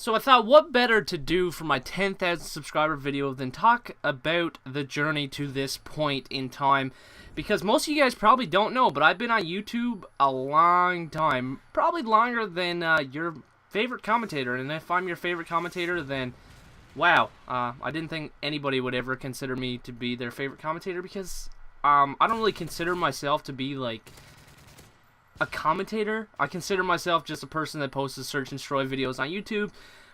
So I thought, what better to do for my 10,000 subscriber video than talk about the journey to this point in time, because most of you guys probably don't know, but I've been on YouTube a long time, probably longer than your favorite commentator, and if I'm your favorite commentator, then wow, I didn't think anybody would ever consider me to be their favorite commentator, because I don't really consider myself to be like a commentator. I consider myself just a person that posts search and destroy videos on YouTube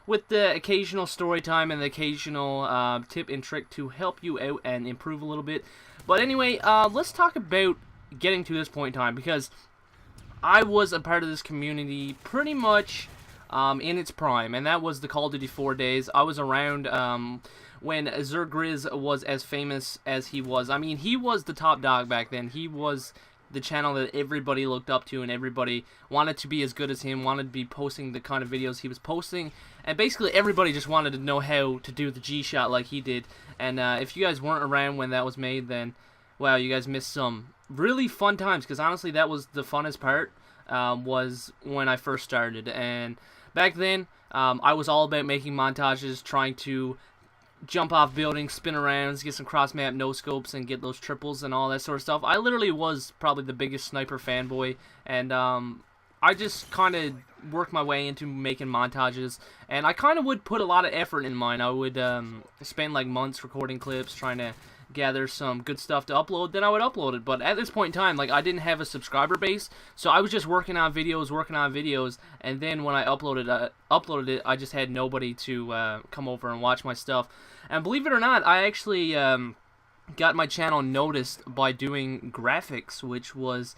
with the occasional story time and the occasional tip and trick to help you out and improve a little bit. But anyway, let's talk about getting to this point in time, because I was a part of this community pretty much in its prime, and that was the Call of Duty 4 days. I was around when Zergriz was as famous as he was. I mean, he was the top dog back then. He was the channel that everybody looked up to, and everybody wanted to be as good as him, wanted to be posting the kind of videos he was posting, and basically everybody just wanted to know how to do the G-shot like he did. And if you guys weren't around when that was made, then wow, you guys missed some really fun times, because honestly that was the funnest part, was when I first started. And back then I was all about making montages, trying to jump off buildings, spin arounds, get some cross-map no-scopes, and get those triples and all that sort of stuff. I literally was probably the biggest sniper fanboy, and I just kind of worked my way into making montages, and I kind of would put a lot of effort in mine. I would spend like months recording clips, trying to gather some good stuff to upload, then I would upload it. But at this point in time, like, I didn't have a subscriber base, so I was just working on videos, and then when I uploaded it, I just had nobody to come over and watch my stuff. And believe it or not, I actually got my channel noticed by doing graphics, which was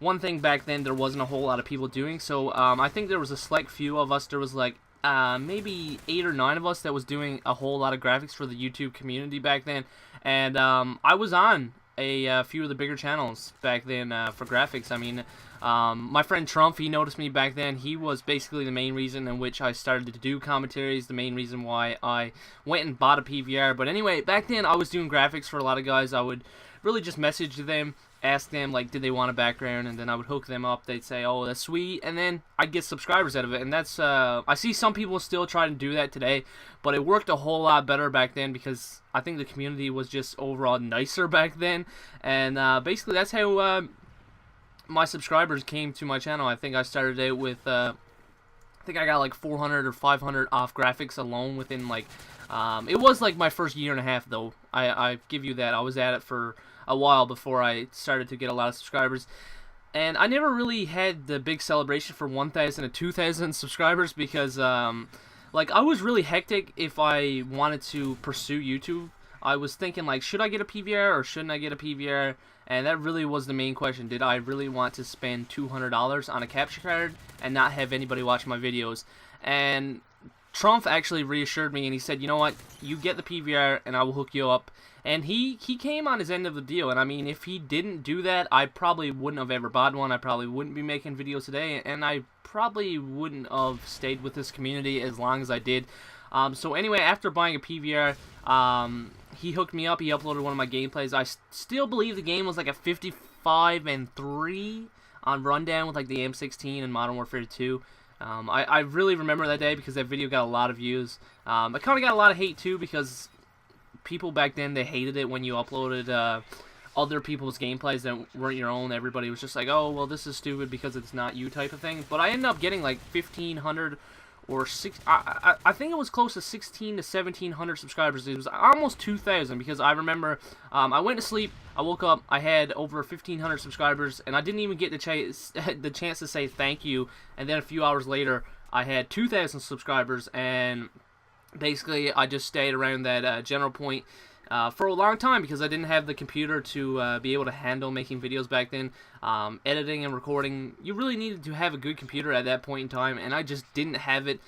one thing back then there wasn't a whole lot of people doing. So I think there was a select few of us. There was like maybe 8 or 9 of us that was doing a whole lot of graphics for the YouTube community back then. And I was on a few of the bigger channels back then for graphics. I mean, my friend Trump, he noticed me back then. He was basically the main reason in which I started to do commentaries, the main reason why I went and bought a PVR. But anyway, back then I was doing graphics for a lot of guys. I would really just message them, ask them like, did they want a background, and then I would hook them up. They'd say, oh, that's sweet, and then I'd get subscribers out of it. And that's I see some people still try to do that today, but it worked a whole lot better back then, because I think the community was just overall nicer back then. And basically that's how my subscribers came to my channel. I think I started out with I think I got like 400 or 500 off graphics alone within like it was like my first year and a half, though. I give you that. I was at it for a while before I started to get a lot of subscribers, and I never really had the big celebration for 1,000 to 2,000 subscribers, because like, I was really hectic if I wanted to pursue YouTube. I was thinking like, should I get a PVR or shouldn't I get a PVR? And that really was the main question. Did I really want to spend $200 on a capture card and not have anybody watch my videos? And Trump actually reassured me, and he said, you know what, you get the PVR and I will hook you up. And he came on his end of the deal. And I mean, if he didn't do that, I probably wouldn't have ever bought one. I probably wouldn't be making videos today, and I probably wouldn't have stayed with this community as long as I did. So anyway, after buying a PVR, he hooked me up. He uploaded one of my gameplays. I still believe the game was like a 55-3 on Rundown with like the M16 and Modern Warfare 2. I really remember that day because that video got a lot of views. I kind of got a lot of hate too, because people back then, they hated it when you uploaded other people's gameplays that weren't your own. Everybody was just like, oh, well, this is stupid because it's not you type of thing. But I ended up getting like 1,500 or I think it was close to 1,600 to 1,700 subscribers. It was almost 2,000, because I remember I went to sleep, I woke up, I had over 1,500 subscribers, and I didn't even get the chance to say thank you. And then a few hours later, I had 2,000 subscribers, and basically I just stayed around that general point for a long time, because I didn't have the computer to be able to handle making videos back then. Editing and recording, you really needed to have a good computer at that point in time, and I just didn't have it.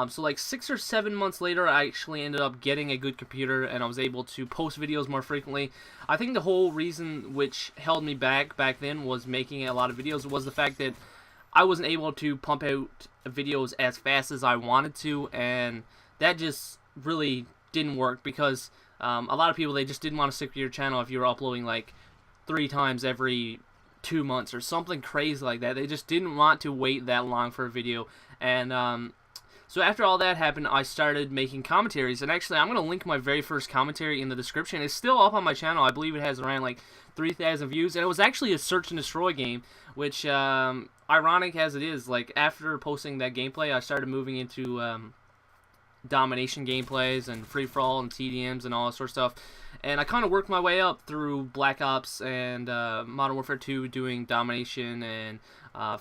So like 6 or 7 months later, I actually ended up getting a good computer, and I was able to post videos more frequently. I think the whole reason which held me back then was making a lot of videos was the fact that I wasn't able to pump out videos as fast as I wanted to, and that just really didn't work, because a lot of people, they just didn't want to stick with your channel if you were uploading like 3 times every 2 months or something crazy like that. They just didn't want to wait that long for a video. And So after all that happened, I started making commentaries, and actually I'm going to link my very first commentary in the description. It's still up on my channel. I believe it has around like 3,000 views, and it was actually a search and destroy game, which, ironic as it is, like after posting that gameplay, I started moving into domination gameplays and free-for-all and TDMs and all that sort of stuff. And I kind of worked my way up through Black Ops and Modern Warfare 2 doing domination and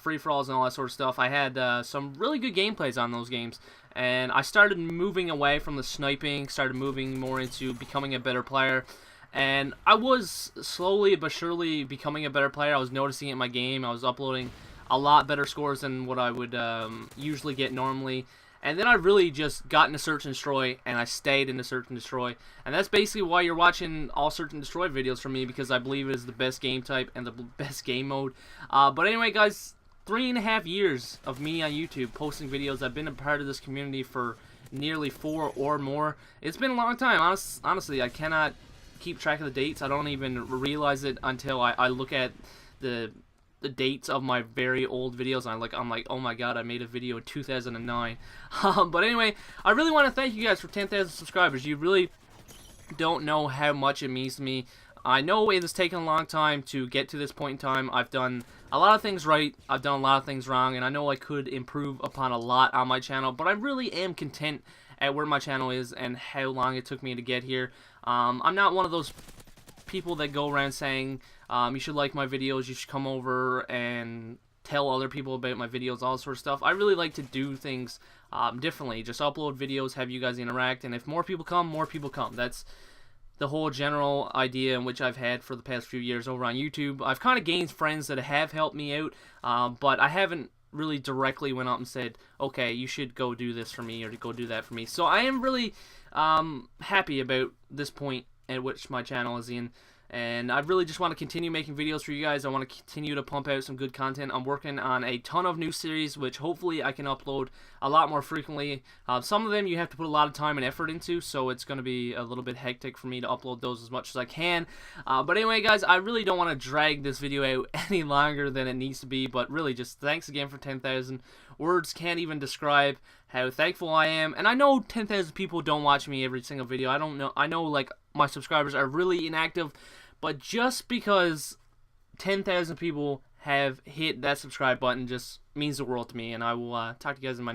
free-for-alls and all that sort of stuff. I had some really good gameplays on those games. And I started moving away from the sniping, started moving more into becoming a better player. And I was slowly but surely becoming a better player. I was noticing it in my game. I was uploading a lot better scores than what I would usually get normally. And then I really just got into Search and Destroy, and I stayed into Search and Destroy. And that's basically why you're watching all Search and Destroy videos from me, because I believe it is the best game type and the best game mode. But anyway, guys, 3.5 years of me on YouTube posting videos. I've been a part of this community for nearly 4 or more. It's been a long time. Honestly, I cannot keep track of the dates. I don't even realize it until I look at the dates of my very old videos, and I'm like, oh my god, I made a video in 2009. But anyway, I really want to thank you guys for 10,000 subscribers. You really don't know how much it means to me. I know it has taken a long time to get to this point in time. I've done a lot of things right, I've done a lot of things wrong, and I know I could improve upon a lot on my channel, but I really am content at where my channel is and how long it took me to get here. I'm not one of those people that go around saying, you should like my videos, you should come over and tell other people about my videos, all sort of stuff. I really like to do things differently. Just upload videos, have you guys interact, and if more people come, more people come. That's the whole general idea in which I've had for the past few years over on YouTube. I've kind of gained friends that have helped me out, but I haven't really directly went up and said, okay, you should go do this for me or to go do that for me. So I am really happy about this point at which my channel is in, and I really just want to continue making videos for you guys. I want to continue to pump out some good content. I'm working on a ton of new series, which hopefully I can upload a lot more frequently. Some of them you have to put a lot of time and effort into, so it's going to be a little bit hectic for me to upload those as much as I can. But anyway, guys, I really don't want to drag this video out any longer than it needs to be, but really just thanks again for 10,000. Words can't even describe how thankful I am. And I know 10,000 people don't watch me every single video. I know like my subscribers are really inactive, but just because 10,000 people have hit that subscribe button just means the world to me. And I will talk to you guys in my